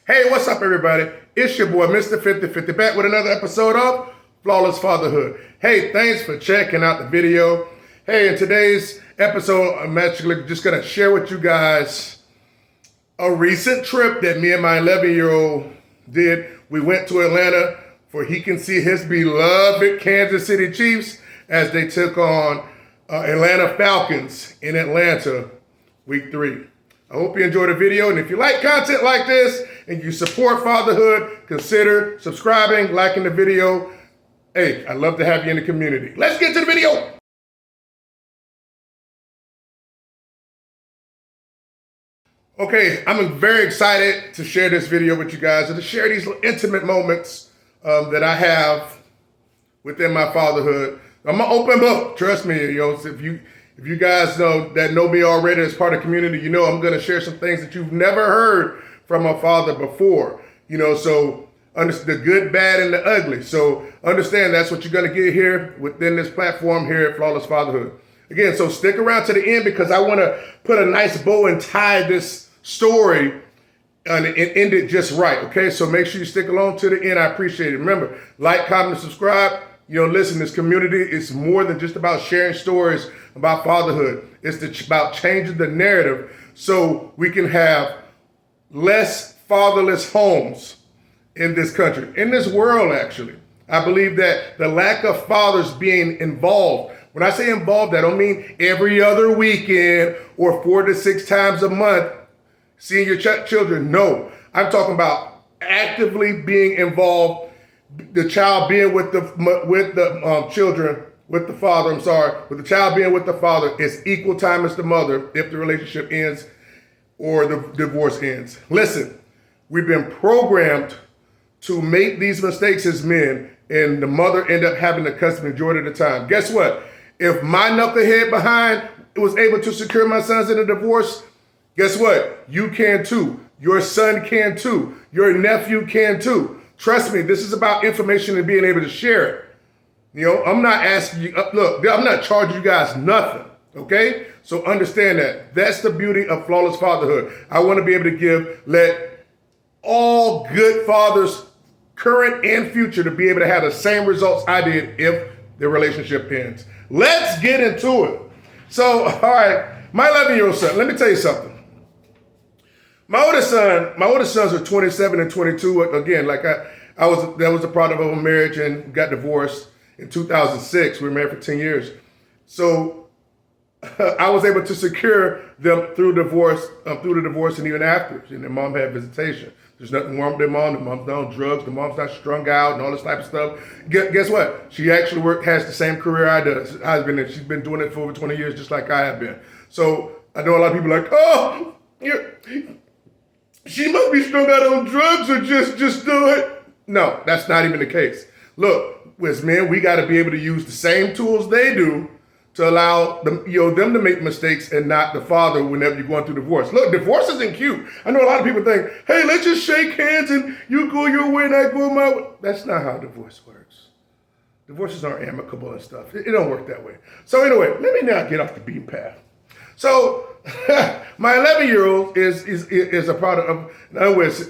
Hey, what's up, everybody? It's your boy, Mr. 5050, back with another episode of Flawless Fatherhood. Hey, thanks for checking out the video. Hey, in today's episode, I'm actually just going to share with you guys a recent trip that me and my 11-year-old did. We went to Atlanta for he can see his beloved Kansas City Chiefs as they took on Atlanta Falcons in Atlanta, week 3. I hope you enjoyed the video, and if you like content like this and you support fatherhood, consider subscribing, liking the video. Hey, I'd love to have you in the community. Let's get to the video. Okay, I'm very excited to share this video with you guys and to share these intimate moments that I have within my fatherhood. I'm an open book, trust me. If you guys know me already as part of the community, you know I'm going to share some things that you've never heard from a father before. So the good, bad, and the ugly. So understand that's what you're going to get here within this platform here at Flawless Fatherhood. Again, so stick around to the end because I want to put a nice bow and tie this story and end it just right, okay? So make sure you stick along to the end. I appreciate it. Remember, like, comment, and subscribe. Listen, this community is more than just about sharing stories about fatherhood. It's about changing the narrative so we can have less fatherless homes in this country, in this world, actually. I believe that the lack of fathers being involved, when I say involved, I don't mean every other weekend or 4 to 6 times a month seeing your children. No, I'm talking about actively being involved. The child being with the children, with the father, with the child being with the father is equal time as the mother if the relationship ends or the divorce ends. Listen, we've been programmed to make these mistakes as men, and the mother end up having the custody majority of the time. Guess what? If my knucklehead behind was able to secure my sons in a divorce, guess what? You can too. Your son can too. Your nephew can too. Trust me, this is about information and being able to share it. I'm not asking you, look, I'm not charging you guys nothing, okay? So understand that. That's the beauty of Flawless Fatherhood. I want to be able to let all good fathers, current and future, to be able to have the same results I did if the relationship ends. Let's get into it. So, all right, my 11-year-old son, let me tell you something. My oldest sons are 27 and 22. Again, that was a product of a marriage and got divorced in 2006. We were married for 10 years. So I was able to secure them through the divorce and even after. And their mom had visitation. There's nothing wrong with their mom. The mom's not on drugs. The mom's not strung out and all this type of stuff. Guess what? She actually has the same career I do. She's been doing it for over 20 years, just like I have been. So I know a lot of people are like, oh, she must be strung out on drugs or just do it. No, that's not even the case. Look, as men, we got to be able to use the same tools they do to allow them to make mistakes and not the father whenever you're going through divorce. Look, divorce isn't cute. I know a lot of people think, hey, let's just shake hands and you go your way and I go my way. That's not how divorce works. Divorces aren't amicable and stuff. It don't work that way. So anyway, let me now get off the beaten path. So my 11-year-old is a product of an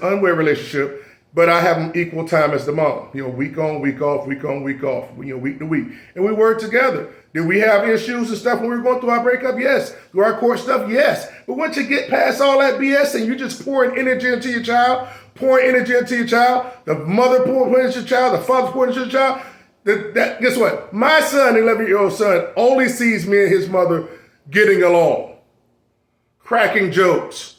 unwed relationship, but I have him equal time as the mom. Week on, week off, week on, week off, week to week. And we work together. Did we have issues and stuff when we were going through our breakup? Yes. Through our court stuff? Yes. But once you get past all that BS and you just pouring energy into your child, the mother pouring into your child, the father pouring into your child, guess what? My son, 11-year-old son, only sees me and his mother getting along, cracking jokes,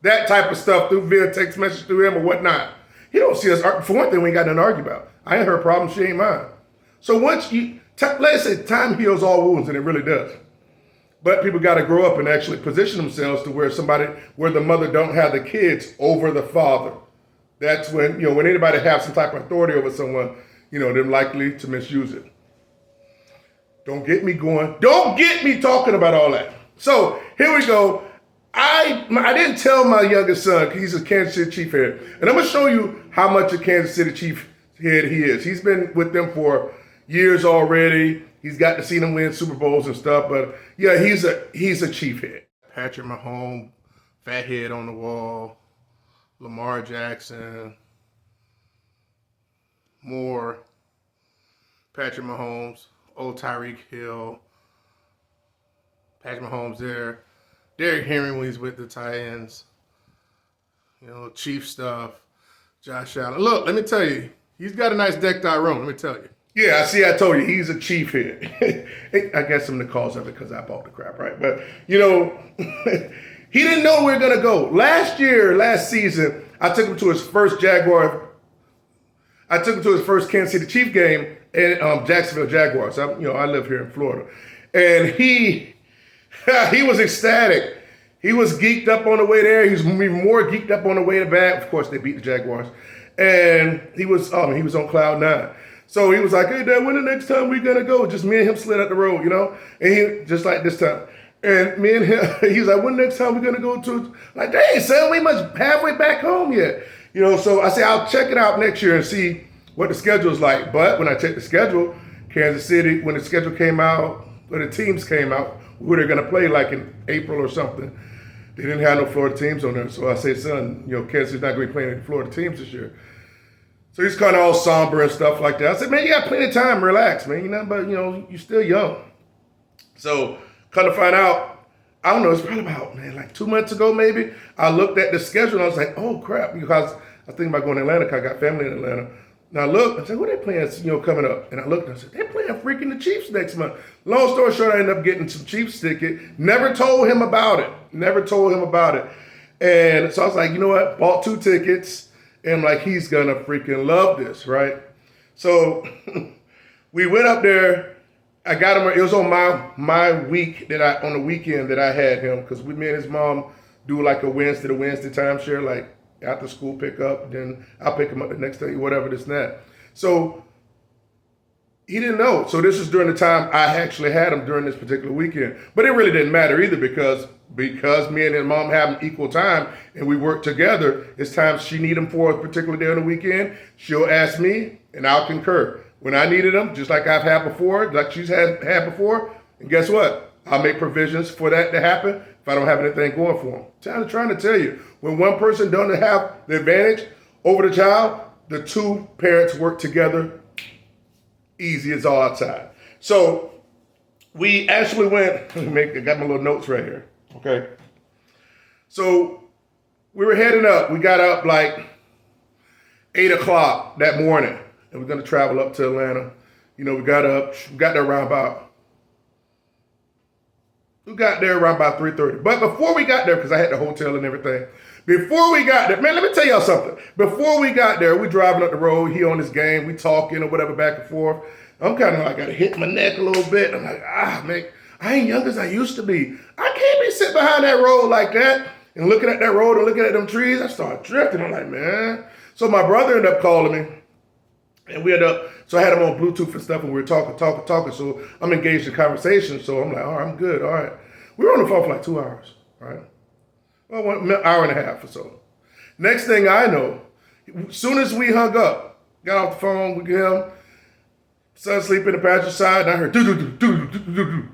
that type of stuff via text message through him or whatnot. He don't see us. For one thing, we ain't got nothing to argue about. I ain't her problem. She ain't mine. So once let's say time heals all wounds, and it really does. But people got to grow up and actually position themselves to where the mother don't have the kids over the father. That's when anybody has some type of authority over someone, they're likely to misuse it. Don't get me going. Don't get me talking about all that. So here we go. I didn't tell my youngest son, because he's a Kansas City Chief head. And I'm going to show you how much a Kansas City Chief head he is. He's been with them for years already. He's got to see them win Super Bowls and stuff. But yeah, he's a Chief head. Patrick Mahomes, fat head on the wall. Lamar Jackson, Moore, Patrick Mahomes, old Tyreek Hill, Patrick Mahomes there, Derrick Henry when he's with the Titans, Chief stuff, Josh Allen. Look, let me tell you, he's got a nice decked out room, let me tell you. Yeah, I told you, he's a Chief here. I guess some of the calls of it because I bought the crap, right? But, he didn't know we were going to go. Last season, I took him to his first Kansas City Chief game at Jacksonville Jaguars. I live here in Florida. And he was ecstatic. He was geeked up on the way there. He was more geeked up on the way back. Of course, they beat the Jaguars. And he was on cloud nine. So he was like, hey, Dad, when the next time we going to go? Just me and him slid up the road, And he, just like this time. And me and him, he was like, when the next time we going to go to? Like, dang, son, we must halfway back home yet. So I say, I'll check it out next year and see what the schedule's like. But when I checked the schedule, Kansas City, when the schedule came out, when the teams came out, who they're going to play like in April or something, they didn't have no Florida teams on there. So I say, son, Kansas City's not going to be playing any Florida teams this year. So he's kind of all somber and stuff like that. I said, man, you got plenty of time, relax, man. But you're still young. So come to find out, I don't know, it's probably about, like 2 months ago maybe, I looked at the schedule and I was like, oh crap, because I was thinking about going to Atlanta because I got family in Atlanta. Now look, I said, what are they playing, coming up? And I looked and I said, they're playing freaking the Chiefs next month. Long story short, I ended up getting some Chiefs ticket. Never told him about it. And so I was like, you know what? Bought 2 tickets. And I'm like, he's going to freaking love this, right? So we went up there. I got him. It was on my week on the weekend that I had him, because me and his mom do like a Wednesday to Wednesday timeshare, like after school pickup. Then I'll pick him up the next day, whatever, this and that. So he didn't know. So this is during the time I actually had him during this particular weekend. But it really didn't matter either because me and his mom have him equal time and we work together. It's times she need him for a particular day on the weekend, she'll ask me and I'll concur. When I needed him, just like I've had before, like she's had before, and guess what? I'll make provisions for that to happen if I don't have anything going for him. I'm trying to tell you, when one person doesn't have the advantage over the child, the 2 parents work together easy as all outside. So we actually went, I got my little notes right here. Okay. So we were heading up. We got up like 8 o'clock that morning and we're going to travel up to Atlanta. We got there around about 3:30. But before we got there, because I had the hotel and everything, before we got there, man, let me tell y'all something. Before we got there, we driving up the road, he on his game, we talking or whatever back and forth. I'm kind of like, got to hit my neck a little bit. I'm like, man, I ain't young as I used to be. I can't be sitting behind that road like that and looking at that road and looking at them trees. I started drifting. I'm like, man. So my brother ended up calling me. And so I had him on Bluetooth and stuff, and we were talking. So I'm engaged in conversation. So I'm like, all right, I'm good. All right. We were on the phone for like 2 hours, right? Well, 1 hour and a half or so. Next thing I know, as soon as we hung up, got off the phone with him, son sleep in the passenger side, and I heard do. And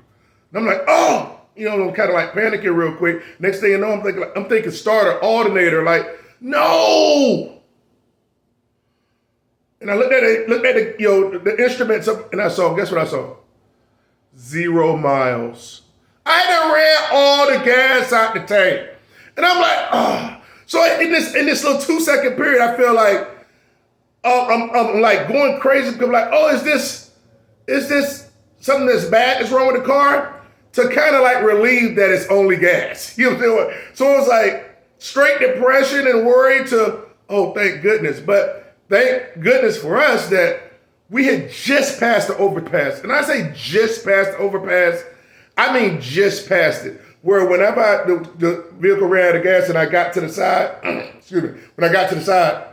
I'm like, oh, I'm kind of like panicking real quick. Next thing you know, I'm thinking starter, alternator, like, no. And I looked at the instruments up, and guess what I saw? 0 miles. I done ran all the gas out the tank. And I'm like, oh. So in this little 2-second period, I feel like I'm like going crazy because I'm like, oh, is this something that's bad that's wrong with the car? To kind of like relieve that it's only gas. You know what I'm saying? So it was like straight depression and worry to, oh, thank goodness. But thank goodness for us that we had just passed the overpass. And I say just passed the overpass, I mean just passed it. Where whenever the vehicle ran out of gas and I got to the side, when I got to the side,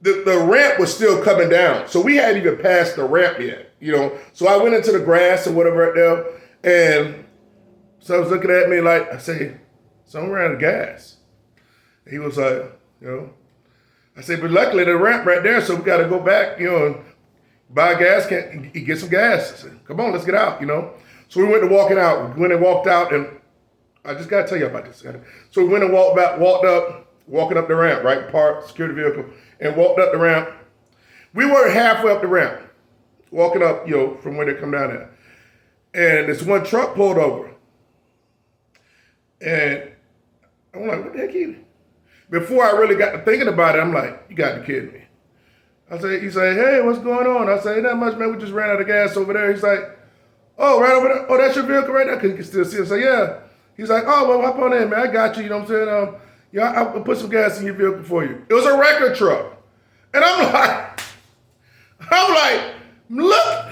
the ramp was still coming down. So we hadn't even passed the ramp yet, So I went into the grass or whatever right there, and so I was looking at me like, I say, someone ran out of gas. And he was like, I said, but luckily the ramp right there, so we got to go back, and buy gas, get some gas. I said, come on, let's get out, So we went to walking out. We went and walked out, and I just got to tell you about this. So we went and walked up, walking up the ramp, right? Parked, secured the vehicle, and walked up the ramp. We were halfway up the ramp, walking up, from where they come down there. And this one truck pulled over. And I'm like, what the heck is it? Before I really got to thinking about it, I'm like, you got to be kidding me. He said, hey, what's going on? I said, not much, man. We just ran out of gas over there. He's like, oh, right over there? Oh, that's your vehicle right there? Because he can still see it. I said, yeah. He's like, oh, well, hop on in, man. I got you. You know what I'm saying? I'll put some gas in your vehicle for you. It was a record truck. And I'm like, look.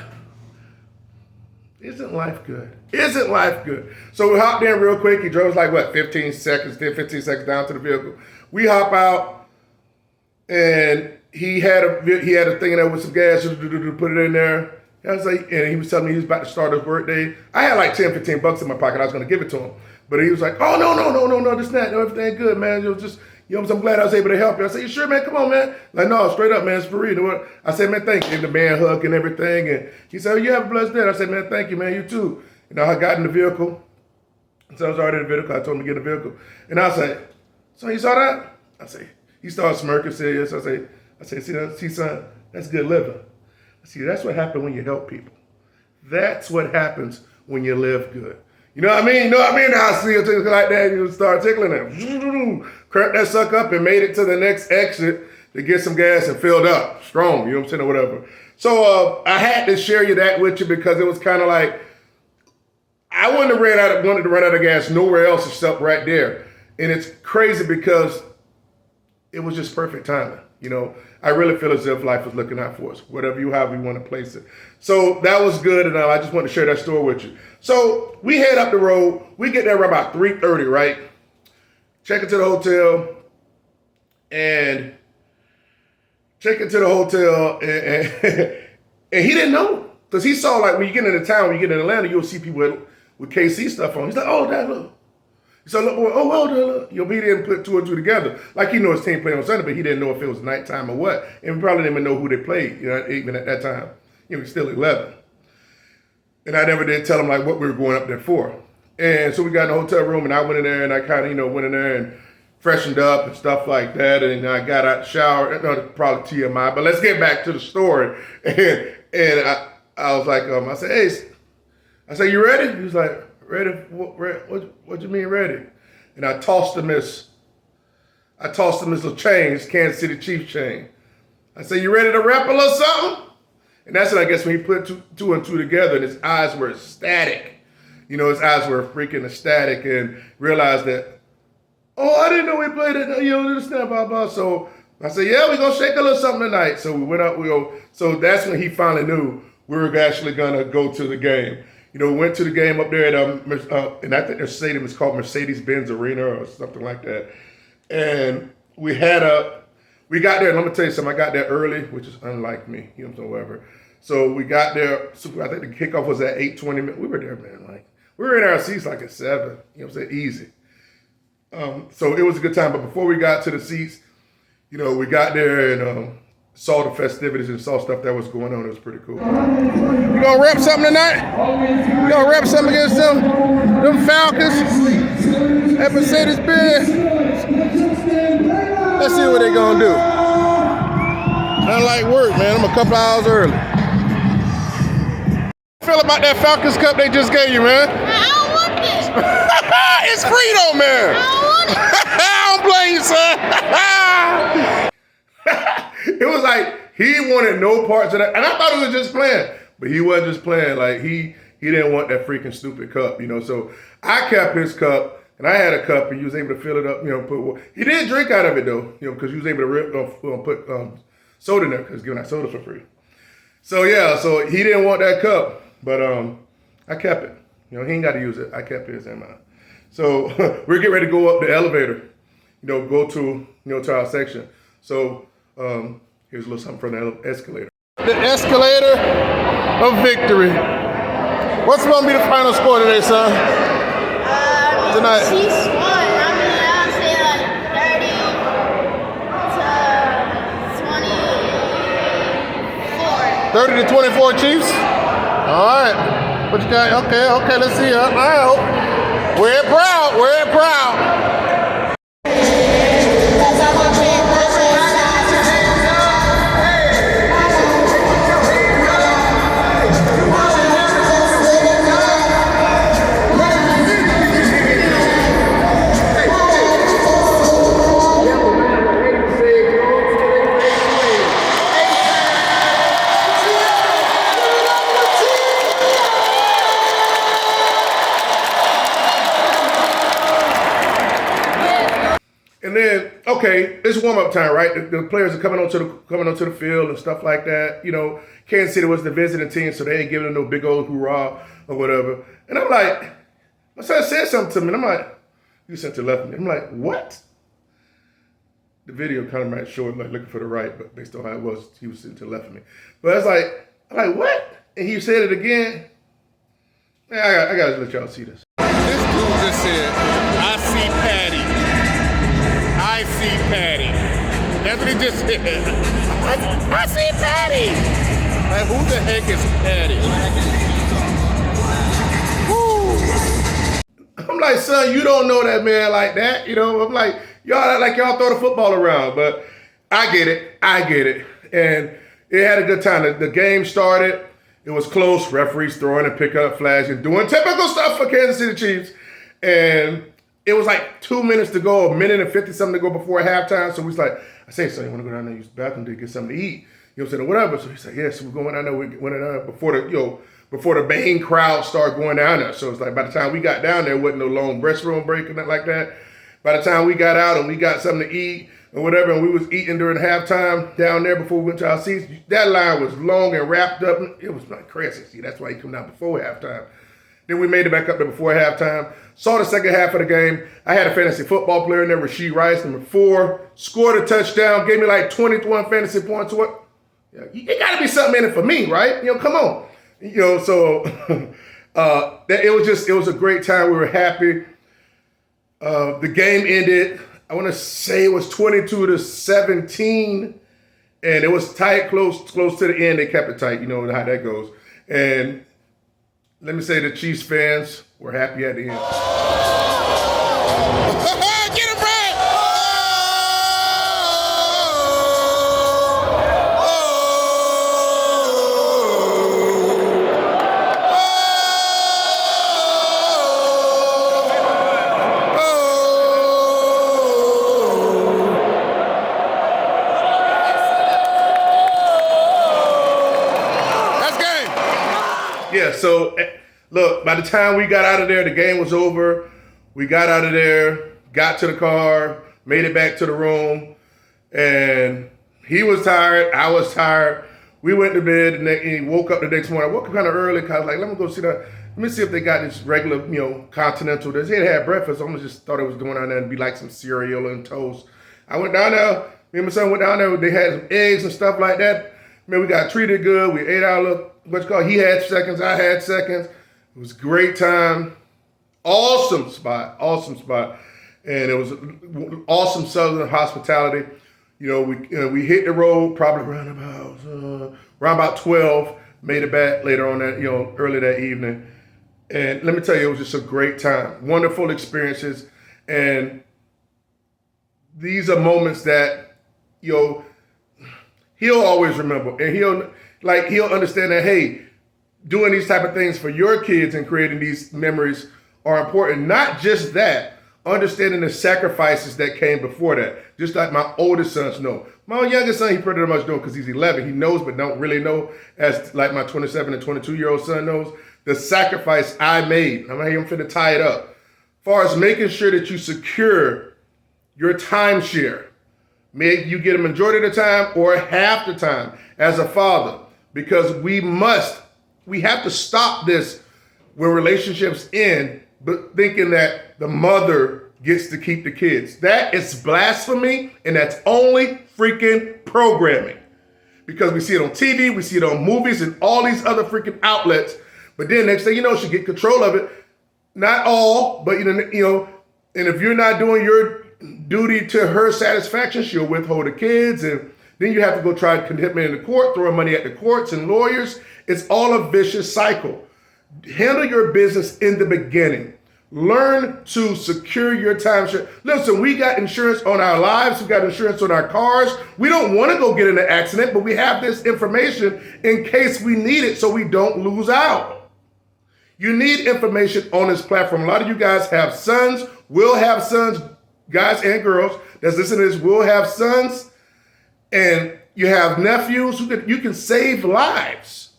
Isn't life good? Isn't life good? So we hopped in real quick. He drove us like, 15 seconds down to the vehicle. We hop out, and he had a thing in there with some gas to put it in there. I was like, and he was telling me he was about to start his workday. I had like 10, 15 bucks in my pocket. I was going to give it to him. But he was like, oh, no, this, that. No, everything good, man. It was just, I'm glad I was able to help you. I said, you sure, man? Come on, man. Like, no, straight up, man. It's for real. I said, man, thank you. And the man hugged and everything. And he said, oh, you have a blessed day. I said, man, thank you, man. You too. I got in the vehicle. So I was already in the vehicle. I told him to get in the vehicle. And I said, so you saw that? I say, he started smirking, said yes. I say, see, son, that's good living. I see, that's what happens when you help people. That's what happens when you live good. You know what I mean? I see a thing like that, you start tickling them. Cranked that suck up and made it to the next exit to get some gas and filled up. Strong, you know what I'm saying, or whatever. So I had to share that with you because it was kind of like, I wanted to run out of gas nowhere else except right there. And it's crazy because it was just perfect timing. I really feel as if life was looking out for us, however you want to place it. So that was good, and I just wanted to share that story with you. So we head up the road. We get there about 3:30, right? Check into the hotel, and he didn't know because he saw, like, when you get into town, when you get in Atlanta, you'll see people with KC stuff on. He's like, oh, that look. He said, look, boy, oh, well, look. He didn't put two and two together. Like, he knew his team played on Sunday, but he didn't know if it was nighttime or what. And we probably didn't even know who they played, even at that time. He's still 11. And I never did tell him, like, what we were going up there for. And so we got in the hotel room, and I went in there, and I kind of, went in there and freshened up and stuff like that. And I got out the shower. No, probably TMI, but let's get back to the story. And I was like, I said, hey, you ready? He was like, ready? What you mean ready? And I tossed him his little chain, his Kansas City Chiefs chain. I said, you ready to rap a little something? And that's when I guess when he put two and two together, and his eyes were ecstatic. His eyes were freaking ecstatic, and realized that, oh, I didn't know we played it. This, blah, blah, blah. So I said, yeah, we're going to shake a little something tonight. So we went up, so that's when he finally knew we were actually going to go to the game. We went to the game up there at, and I think their stadium is called Mercedes-Benz Arena or something like that. And we got there, and let me tell you something, I got there early, which is unlike me, whatever. So we got there, I think the kickoff was at 8:20. We were there, man, we were in our seats like at 7, easy. So it was a good time, but before we got to the seats, we got there and saw the festivities and saw stuff that was going on. It was pretty cool. You gonna rep something tonight? You gonna rep something against them Falcons? At Mercedes-Benz? Let's see what they gonna do. Unlike work, man. I'm a couple hours early. How you feel about that Falcons Cup they just gave you, man? I don't want this. It's free though, man. I don't want it. I don't blame you, son. It was like he wanted no parts of that, and I thought he was just playing, but he wasn't just playing. Like he didn't want that freaking stupid cup, So I kept his cup, and I had a cup, and he was able to fill it up. He did drink out of it though, because he was able to put soda in there because giving out soda for free. So yeah, so he didn't want that cup, but I kept it. He ain't got to use it. I kept his in mine. So we're getting ready to go up the elevator. Go to to our section. So. Here's a little something from the escalator. The escalator of victory. What's going to be the final score today, son? Tonight. Chiefs won. I'll say like 30 to 24. 30 to 24 Chiefs? All right. What you got? Okay, let's see. All right. Wear it proud. okay, it's warm-up time, right? The players are coming onto the field and stuff like that. You know, Kansas City was the visiting team, so they ain't giving them no big old hoorah or whatever. And I'm like, my son said something to me, and I'm like, you sent to the left of me. I'm like, what? The video kind of might show it like looking for the right, but based on how it was, he was sitting to the left of me. But I was like, I'm like, what? And he said it again. Man, I gotta let y'all see this. This dude just said, I see Patty. I see Patty. That's what he just said. I see Patty. Like, who the heck is Patty? Woo. I'm like, son, you don't know that man like that. You know, I'm like, y'all act like y'all throw the football around. But I get it. And it had a good time. The game started. It was close. Referees throwing and picking up flags and doing typical stuff for Kansas City Chiefs. And it was like 2 minutes to go, a minute and 50 something to go before halftime. So we was like, I say, son, you want to go down there and use the bathroom to get something to eat? You know what I'm saying? Or whatever. So he said, yeah, so we're going down there. We went down there before the main crowd started going down there. So it's like by the time we got down there, it wasn't no long restroom break or nothing like that. By the time we got out and we got something to eat or whatever, and we was eating during halftime down there before we went to our seats, that line was long and wrapped up. It was like crazy. See, that's why he come down before halftime. Then we made it back up there before halftime. Saw the second half of the game. I had a fantasy football player in there, Rasheed Rice, number 4. Scored a touchdown, gave me like 21 fantasy points. What? Yeah, it got to be something in it for me, right? You know, come on. You know, so it was a great time. We were happy. The game ended. I want to say it was 22-17, and it was tight, close to the end. They kept it tight. You know how that goes. And let me say the Chiefs fans were happy at the end. Get him back! Yeah, so look, by the time we got out of there, the game was over. We got out of there, got to the car, made it back to the room, and he was tired, I was tired. We went to bed, and he woke up the next morning. I woke up kind of early, because I was like, let me go see that. Let me see if they got this regular, continental. They had breakfast. I almost just thought it was going down there and be like some cereal and toast. I went down there. Me and my son went down there. They had some eggs and stuff like that. Man, we got treated good. We ate our little, he had seconds, I had seconds. It was a great time. Awesome spot. And it was awesome Southern hospitality. You know, we hit the road probably around about 12, made it back later on that, early that evening. And let me tell you, it was just a great time. Wonderful experiences. And these are moments that, he'll always remember. And he'll understand that, hey, doing these type of things for your kids and creating these memories are important. Not just that, understanding the sacrifices that came before that. Just like my oldest sons know. My youngest son, he pretty much know because he's 11. He knows, but don't really know, as like my 27 and 22-year-old son knows, the sacrifice I made. I'm finna tie it up. As far as making sure that you secure your timeshare. Maybe you get a majority of the time or half the time as a father, because we have to stop this when relationships end, but thinking that the mother gets to keep the kids. That is blasphemy, and that's only freaking programming. Because we see it on TV, we see it on movies and all these other freaking outlets, but then next thing you know, she get control of it. Not all, but and if you're not doing your duty to her satisfaction, she'll withhold the kids, and then you have to go try to condemn in the court, throwing money at the courts and lawyers. It's all a vicious cycle. Handle your business in the beginning. Learn to secure your timeshare. Listen, we got insurance on our lives. We got insurance on our cars. We don't want to go get in an accident, but we have this information in case we need it so we don't lose out. You need information on this platform. A lot of you guys have sons, will have sons, guys and girls that's listening to this will have sons, and you have nephews. You can save lives.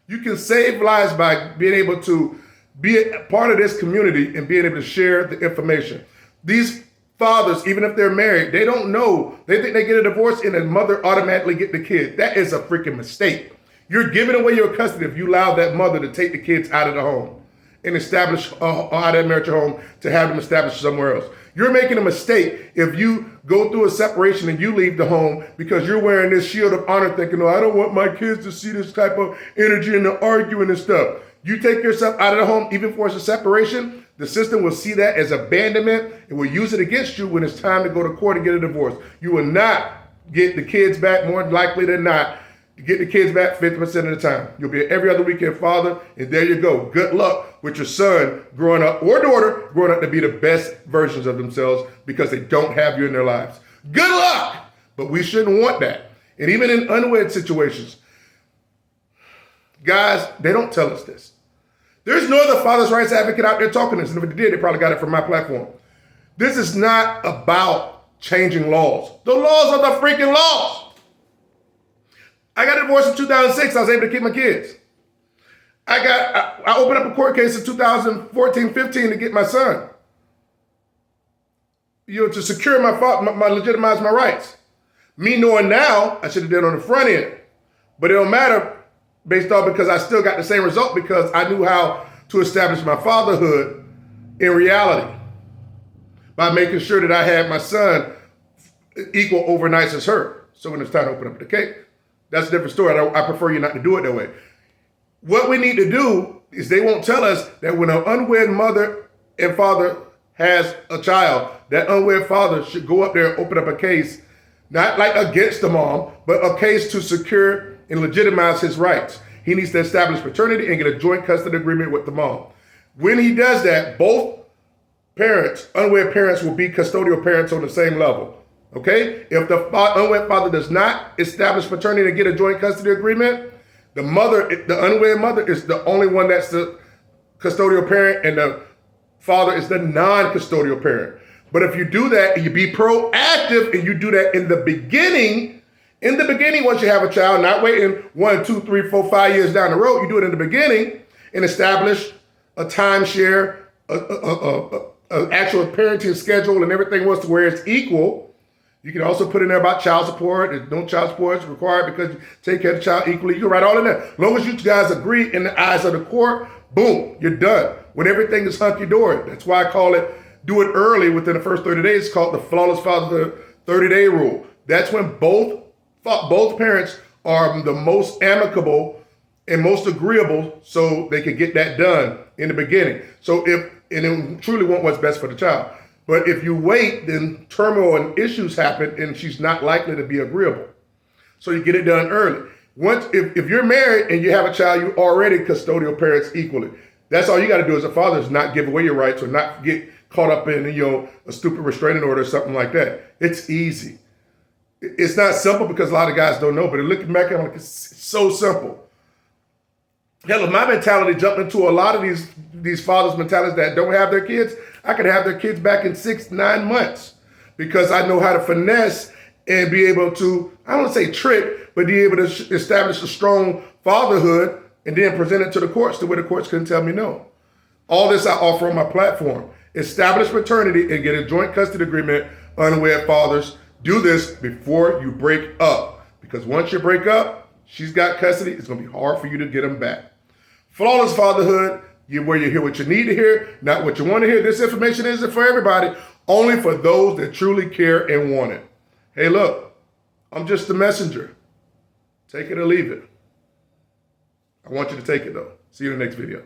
You can save lives by being able to be a part of this community and being able to share the information. These fathers, even if they're married, they don't know. They think they get a divorce and the mother automatically get the kid. That is a freaking mistake. You're giving away your custody if you allow that mother to take the kids out of the home and establish out of marital home to have them established somewhere else. You're making a mistake if you go through a separation and you leave the home because you're wearing this shield of honor thinking, oh, I don't want my kids to see this type of energy and the arguing and stuff. You take yourself out of the home, even for a separation, the system will see that as abandonment and will use it against you when it's time to go to court and get a divorce. You will not get the kids back, more likely than not. You get the kids back 50% of the time. You'll be an every other weekend father, and there you go. Good luck with your son growing up or daughter growing up to be the best versions of themselves because they don't have you in their lives. Good luck! But we shouldn't want that. And even in unwed situations, guys, they don't tell us this. There's no other father's rights advocate out there talking this. And if they did, they probably got it from my platform. This is not about changing laws. The laws are the freaking laws. I got a divorce in 2006. I was able to keep my kids. I opened up a court case in 2014-15 to get my son. To secure my legitimize my rights. Me knowing now, I should have done it on the front end. But it don't matter based off because I still got the same result because I knew how to establish my fatherhood in reality by making sure that I had my son equal overnights as her. So when it's time to open up the case, that's a different story. I prefer you not to do it that way. What we need to do is they won't tell us that when an unwed mother and father has a child, that unwed father should go up there and open up a case, not like against the mom, but a case to secure and legitimize his rights. He needs to establish paternity and get a joint custody agreement with the mom. When he does that, both parents, unwed parents, will be custodial parents on the same level. Okay? If the unwed father does not establish paternity and get a joint custody agreement, the unwed mother is the only one that's the custodial parent and the father is the non-custodial parent. But if you do that and you be proactive and you do that in the beginning, once you have a child, not waiting 1, 2, 3, 4, 5 years down the road, you do it in the beginning and establish a timeshare, an actual parenting schedule and everything was to where it's equal. You can also put in there about child support. There's no child support is required because you take care of the child equally. You can write all in there. As long as you guys agree in the eyes of the court, boom, you're done. When everything is hunky-dory. That's why I call it, do it early within the first 30 days. It's called the flawless fatherhood 30-day rule. That's when both parents are the most amicable and most agreeable so they can get that done in the beginning. So and truly want what's best for the child. But if you wait, then turmoil and issues happen and she's not likely to be agreeable. So you get it done early. If you're married and you have a child, you already custodial parents equally. That's all you got to do as a father is not give away your rights or not get caught up in a stupid restraining order or something like that. It's easy. It's not simple because a lot of guys don't know, but looking back at it, it's so simple. Hell, if my mentality jumped into a lot of these fathers' mentalities that don't have their kids, I could have their kids back in 6-9 months because I know how to finesse and be able to, I don't want to say trick, but be able to establish a strong fatherhood and then present it to the courts to where the courts couldn't tell me no. All this I offer on my platform. Establish paternity and get a joint custody agreement, unwed fathers. Do this before you break up because once you break up, she's got custody. It's going to be hard for you to get them back. Flawless fatherhood, where you hear what you need to hear, not what you want to hear. This information isn't for everybody, only for those that truly care and want it. Hey, look, I'm just the messenger. Take it or leave it. I want you to take it, though. See you in the next video.